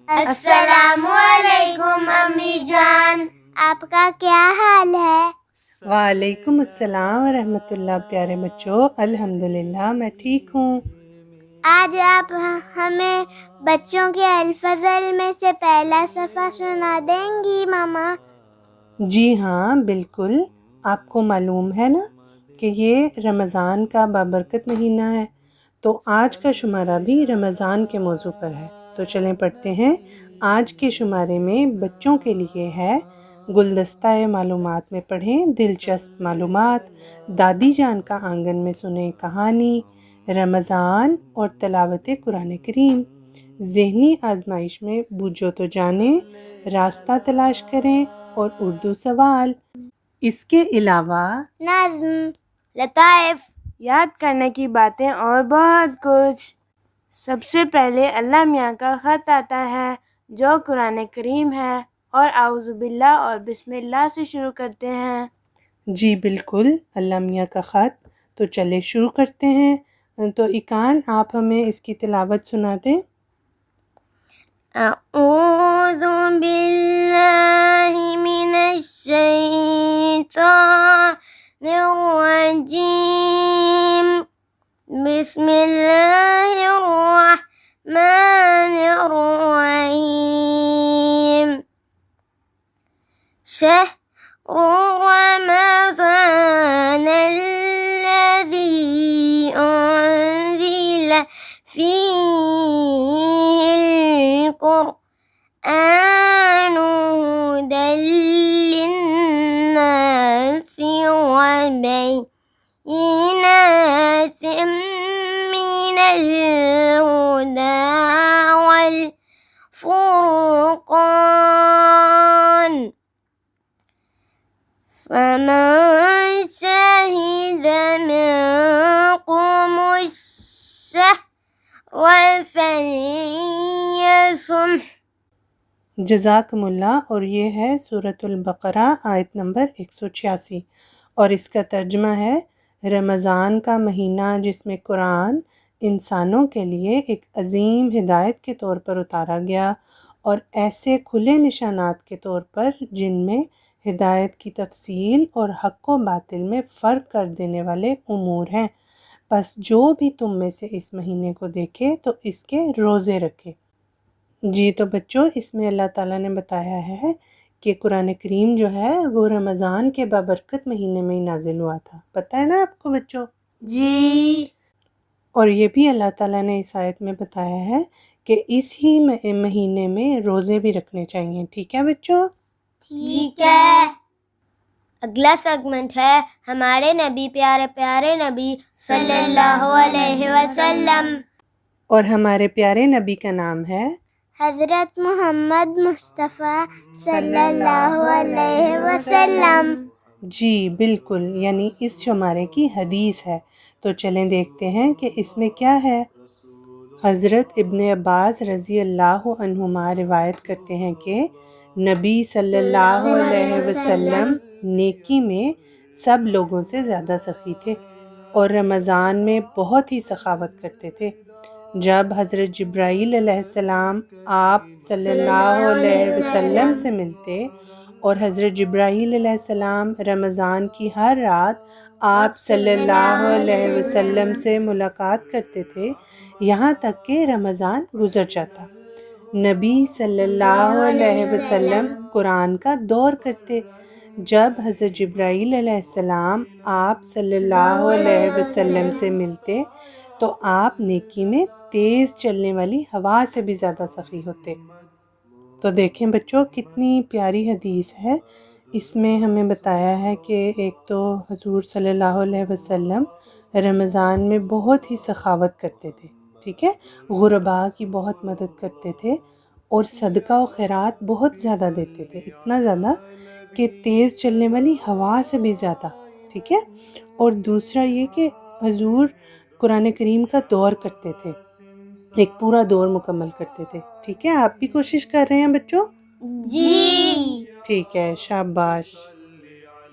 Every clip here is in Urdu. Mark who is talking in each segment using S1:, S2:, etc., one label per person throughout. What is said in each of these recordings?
S1: السلام علیکم امی جان، آپ کا کیا حال ہے؟
S2: وعلیکم السلام ورحمۃ اللہ۔ پیارے بچوں، الحمدللہ میں ٹھیک ہوں۔
S1: آج آپ ہمیں بچوں کے الفضل میں سے پہلا صفحہ سنا دیں گی ماما؟
S2: جی ہاں بالکل، آپ کو معلوم ہے نا کہ یہ رمضان کا بابرکت مہینہ ہے، تو آج کا شمارہ بھی رمضان کے موضوع پر ہے۔ تو چلیں پڑھتے ہیں۔ آج کے شمارے میں بچوں کے لیے ہے گلدستہ معلومات میں پڑھیں دلچسپ معلومات، دادی جان کا آنگن میں سنیں کہانی، رمضان اور تلاوت قرآن کریم، ذہنی آزمائش میں بوجھو تو جانیں، راستہ تلاش کریں اور اردو سوال۔ اس کے علاوہ
S1: نظم، لطائف،
S3: یاد کرنے کی باتیں اور بہت کچھ۔ سب سے پہلے اللہ میاں کا خط آتا ہے جو قرآن کریم ہے، اور اعوذ باللہ اور بسم اللہ سے شروع کرتے ہیں۔
S2: جی بالکل، اللہ میاں کا خط۔ تو چلے شروع کرتے ہیں۔ تو اکان آپ ہمیں اس کی تلاوت سنا دیں۔
S1: اعوذ باللہ من الشیطان الرجیم، بسم اللہ الرحمن الرحیم، شہر رمضان الذی انزل فیہ القرآن هدى للناس وبينات من الهدى والفرقان، فمن شهد منكم الشهر فليصم۔
S2: جزاکم اللہ۔ اور یہ ہے سورۃ البقرہ آیت نمبر 186، اور اس کا ترجمہ ہے رمضان کا مہینہ جس میں قرآن انسانوں کے لیے ایک عظیم ہدایت کے طور پر اتارا گیا، اور ایسے کھلے نشانات کے طور پر جن میں ہدایت کی تفصیل اور حق و باطل میں فرق کر دینے والے امور ہیں۔ بس جو بھی تم میں سے اس مہینے کو دیکھے تو اس کے روزے رکھے۔ جی تو بچوں، اس میں اللہ تعالیٰ نے بتایا ہے کہ قرآن کریم جو ہے وہ رمضان کے بابرکت مہینے میں ہی نازل ہوا تھا۔ پتہ ہے نا آپ کو بچوں؟
S3: جی۔
S2: اور یہ بھی اللہ تعالیٰ نے اس آیت میں بتایا ہے کہ اس ہی مہینے میں روزے بھی رکھنے چاہیے۔ ٹھیک ہے بچوں؟
S1: ٹھیک ہے۔ اگلا سیگمنٹ ہے ہمارے نبی پیارے پیارے نبی صلی اللہ علیہ وسلم،
S2: اور ہمارے پیارے نبی کا نام ہے
S1: حضرت محمد مصطفیٰ صلی اللہ علیہ وسلم۔
S2: جی بالکل، یعنی اس شمارے کی حدیث ہے۔ تو چلیں دیکھتے ہیں کہ اس میں کیا ہے۔ حضرت ابن عباس رضی اللہ عنہما روایت کرتے ہیں کہ نبی صلی اللہ علیہ وسلم نیکی میں سب لوگوں سے زیادہ سخی تھے، اور رمضان میں بہت ہی سخاوت کرتے تھے۔ جب حضرت جبرائیل علیہ السلام آپ صلی اللہ علیہ وسلم سے ملتے، اور حضرت جبرائیل علیہ السلام رمضان کی ہر رات آپ صلی اللہ علیہ وسلم سے ملاقات کرتے تھے، یہاں تک کہ رمضان گزر جاتا۔ نبی صلی اللہ علیہ وسلم قرآن کا دور کرتے۔ جب حضرت جبرائیل علیہ السلام آپ صلی اللہ علیہ وسلم سے ملتے تو آپ نیکی میں تیز چلنے والی ہوا سے بھی زیادہ سخی ہوتے۔ تو دیکھیں بچوں، کتنی پیاری حدیث ہے۔ اس میں ہمیں بتایا ہے کہ ایک تو حضور صلی اللہ علیہ وسلم رمضان میں بہت ہی سخاوت کرتے تھے، ٹھیک ہے، غرباء کی بہت مدد کرتے تھے، اور صدقہ و خیرات بہت زیادہ دیتے تھے، اتنا زیادہ کہ تیز چلنے والی ہوا سے بھی زیادہ، ٹھیک ہے۔ اور دوسرا یہ کہ حضور قرآن کریم کا دور کرتے تھے، ایک پورا دور مکمل کرتے تھے، ٹھیک ہے۔ آپ بھی کوشش کر رہے ہیں بچوں؟
S1: جی۔
S2: ٹھیک ہے، شاباش۔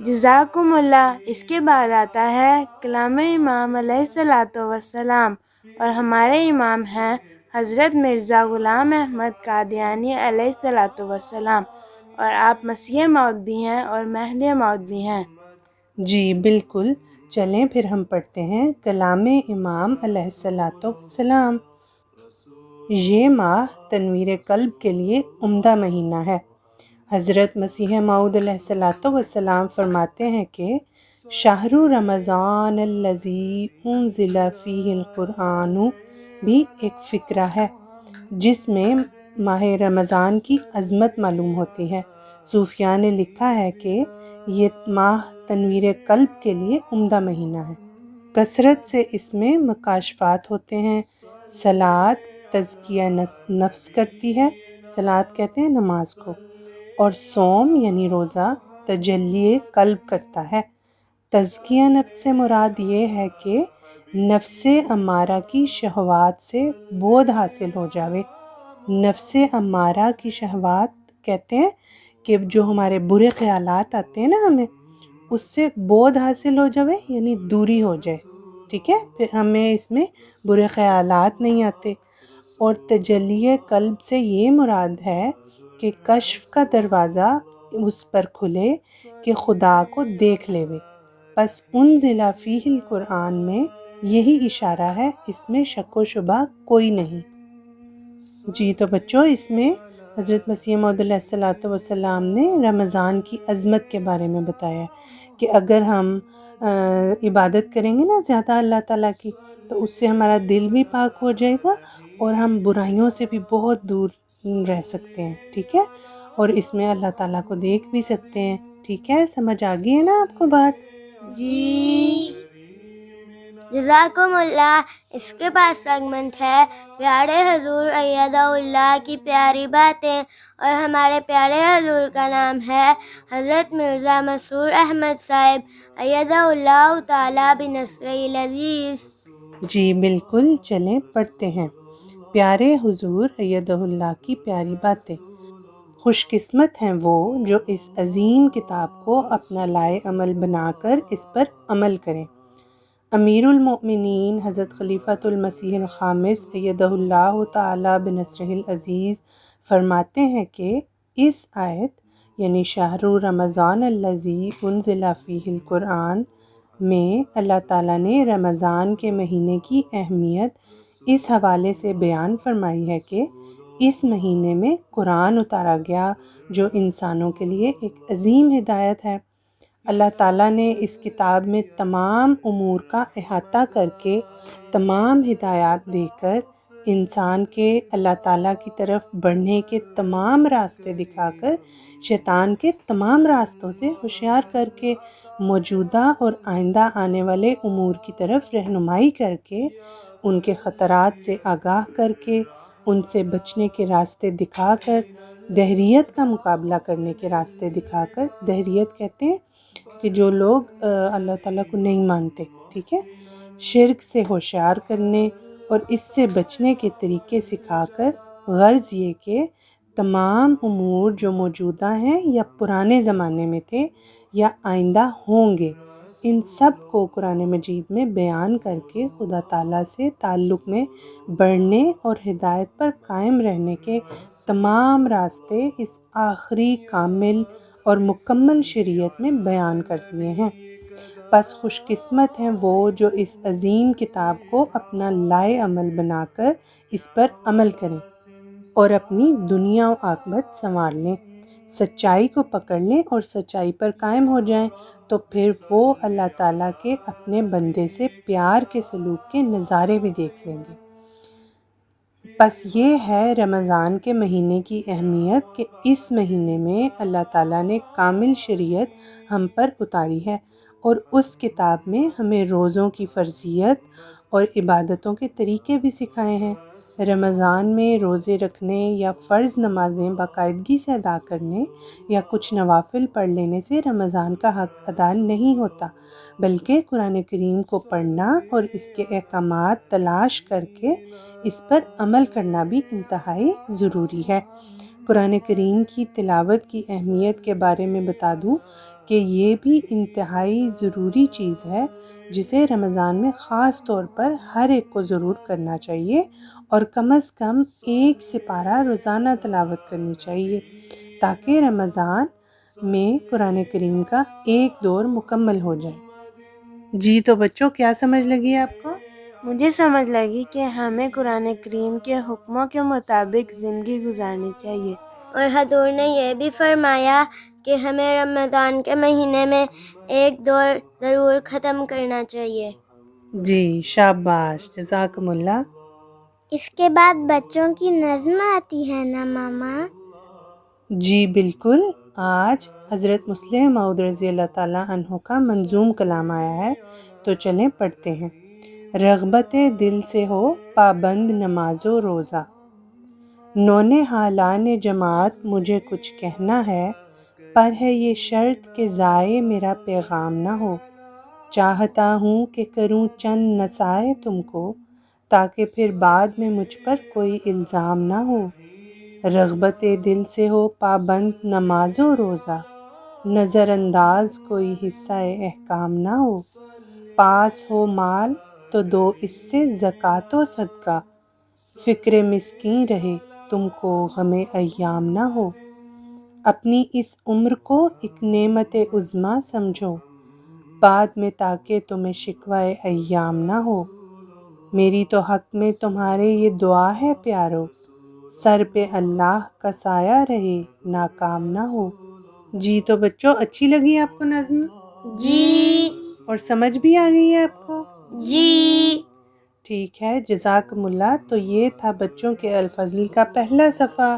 S3: جزاکم اللہ۔ اس کے بعد آتا ہے کلام امام علیہ الصلوۃ والسلام، اور ہمارے امام ہیں حضرت مرزا غلام احمد قادیانی علیہ الصلوۃ والسلام، اور آپ مسیح موعود بھی ہیں اور مہدی موعود بھی ہیں۔
S2: جی بالکل، چلیں پھر ہم پڑھتے ہیں کلام امام علیہ الصلوۃ والسلام۔ یہ ماہ تنویر قلب کے لیے عمدہ مہینہ ہے۔ حضرت مسیح موعود علیہ الصلوۃ والسلام فرماتے ہیں کہ شہر رمضان الذی انزل فیہ القرآن بھی ایک فقرہ ہے جس میں ماہ رمضان کی عظمت معلوم ہوتی ہے۔ صوفیاء نے لکھا ہے کہ یہ ماہ تنویر قلب کے لیے عمدہ مہینہ ہے۔ کثرت سے اس میں مکاشفات ہوتے ہیں۔ صلاۃ تزکیہ نفس کرتی ہے، صلاۃ کہتے ہیں نماز کو، اور صوم یعنی روزہ تجلی قلب کرتا ہے۔ تزکیہ نفس سے مراد یہ ہے کہ نفس امارہ کی شہوات سے بودھ حاصل ہو جاوے۔ نفس امارہ کی شہوات کہتے ہیں کہ جو ہمارے برے خیالات آتے ہیں نا ہمیں، اس سے بودھ حاصل ہو جاوے یعنی دوری ہو جائے، ٹھیک ہے، پھر ہمیں اس میں برے خیالات نہیں آتے۔ اور تجلی قلب سے یہ مراد ہے کہ کشف کا دروازہ اس پر کھلے کہ خدا کو دیکھ لیوے۔ پس انزل فیہ القرآن میں یہی اشارہ ہے، اس میں شک و شبہ کوئی نہیں۔ جی تو بچوں، اس میں حضرت مسیح موعود علیہ الصلوۃ والسلام نے رمضان کی عظمت کے بارے میں بتایا کہ اگر ہم عبادت کریں گے نا زیادہ اللہ تعالیٰ کی، تو اس سے ہمارا دل بھی پاک ہو جائے گا اور ہم برائیوں سے بھی بہت دور رہ سکتے ہیں، ٹھیک ہے، اور اس میں اللہ تعالیٰ کو دیکھ بھی سکتے ہیں، ٹھیک ہے، سمجھ آ گئی ہے نا آپ کو بات؟
S1: جی جزاکم اللہ۔ اس کے بعد سیگمنٹ ہے پیارے حضور ایدہ اللہ کی پیاری باتیں، اور ہمارے پیارے حضور کا نام ہے حضرت مرزا مسرور احمد صاحب ایدہ اللہ تعالیٰ بنصرہ العزیز۔
S2: جی بالکل، چلیں پڑھتے ہیں پیارے حضور ایدہ اللہ کی پیاری باتیں۔ خوش قسمت ہیں وہ جو اس عظیم کتاب کو اپنا لائے عمل بنا کر اس پر عمل کریں۔ امیر المؤمنین حضرت خلیفۃ المسیح الخامس ایدہ اللہ تعالی بنصرہ العزیز فرماتے ہیں کہ اس آیت یعنی شہر رمضان الذی انزل فیہ القرآن میں اللہ تعالیٰ نے رمضان کے مہینے کی اہمیت اس حوالے سے بیان فرمائی ہے کہ اس مہینے میں قرآن اتارا گیا جو انسانوں کے لیے ایک عظیم ہدایت ہے۔ اللہ تعالیٰ نے اس کتاب میں تمام امور کا احاطہ کر کے تمام ہدایات دے کر انسان کے اللہ تعالیٰ کی طرف بڑھنے کے تمام راستے دکھا کر شیطان کے تمام راستوں سے ہوشیار کر کے موجودہ اور آئندہ آنے والے امور کی طرف رہنمائی کر کے ان کے خطرات سے آگاہ کر کے ان سے بچنے کے راستے دکھا کر دہریت کا مقابلہ کرنے کے راستے دکھا کر، دہریت کہتے ہیں کہ جو لوگ اللہ تعالیٰ کو نہیں مانتے، ٹھیک ہے، شرک سے ہوشیار کرنے اور اس سے بچنے کے طریقے سکھا کر، غرض یہ کہ تمام امور جو موجودہ ہیں یا پرانے زمانے میں تھے یا آئندہ ہوں گے، ان سب کو قرآن مجید میں بیان کر کے خدا تعالیٰ سے تعلق میں بڑھنے اور ہدایت پر قائم رہنے کے تمام راستے اس آخری کامل اور مکمل شریعت میں بیان کر دیے ہیں۔ پس خوش قسمت ہیں وہ جو اس عظیم کتاب کو اپنا لائے عمل بنا کر اس پر عمل کریں اور اپنی دنیا و عاقبت سنوار لیں، سچائی کو پکڑ لیں اور سچائی پر قائم ہو جائیں، تو پھر وہ اللہ تعالیٰ کے اپنے بندے سے پیار کے سلوک کے نظارے بھی دیکھ لیں گے۔ پس یہ ہے رمضان کے مہینے کی اہمیت کہ اس مہینے میں اللہ تعالیٰ نے کامل شریعت ہم پر اتاری ہے اور اس کتاب میں ہمیں روزوں کی فرضیت اور عبادتوں کے طریقے بھی سکھائے ہیں۔ رمضان میں روزے رکھنے یا فرض نمازیں باقاعدگی سے ادا کرنے یا کچھ نوافل پڑھ لینے سے رمضان کا حق ادا نہیں ہوتا، بلکہ قرآن کریم کو پڑھنا اور اس کے احکامات تلاش کر کے اس پر عمل کرنا بھی انتہائی ضروری ہے۔ قرآن کریم کی تلاوت کی اہمیت کے بارے میں بتا دوں کہ یہ بھی انتہائی ضروری چیز ہے جسے رمضان میں خاص طور پر ہر ایک کو ضرور کرنا چاہیے اور کم از کم 1 سپارہ روزانہ تلاوت کرنی چاہیے تاکہ رمضان میں قرآن کریم کا ایک دور مکمل ہو جائے۔ جی تو بچوں، کیا سمجھ لگی آپ کو؟
S3: مجھے سمجھ لگی کہ ہمیں قرآن کریم کے حکموں کے مطابق زندگی گزارنی چاہیے۔
S1: اور حضور نے یہ بھی فرمایا کہ ہمیں رمضان کے مہینے میں ایک دور ضرور ختم کرنا چاہیے۔
S2: جی شاباش، جزاکم اللہ۔
S1: اس کے بعد بچوں کی نظم آتی ہے نا ماما؟
S2: جی بالکل، آج حضرت مسلم موعود رضی اللہ تعالیٰ عنہ کا منظوم کلام آیا ہے، تو چلیں پڑھتے ہیں۔ رغبت دل سے ہو پابند نماز و روزہ، نون حالان جماعت مجھے کچھ کہنا ہے، پر ہے یہ شرط کہ ضائع میرا پیغام نہ ہو۔ چاہتا ہوں کہ کروں چند نصائح تم کو، تاکہ پھر بعد میں مجھ پر کوئی الزام نہ ہو۔ رغبت دل سے ہو پابند نماز و روزہ، نظر انداز کوئی حصہ احکام نہ ہو۔ پاس ہو مال تو دو اس سے زکوٰۃ و صدقہ، فکر مسکین رہے تم کو غم ایام نہ ہو۔ اپنی اس عمر کو ایک نعمت عظمیٰ سمجھو، بعد میں تاکہ تمہیں شکوہ ایام نہ ہو۔ میری تو حق میں تمہارے یہ دعا ہے پیارو، سر پہ اللہ کا سایہ رہے ناکام نہ ہو۔ جی تو بچوں، اچھی لگی آپ کو نظم؟
S1: جی
S2: اور سمجھ بھی آ گئی ہے آپ کو؟
S1: جی
S2: ٹھیک ہے، جزاکم اللہ۔ تو یہ تھا بچوں کے الفضل کا پہلا صفحہ۔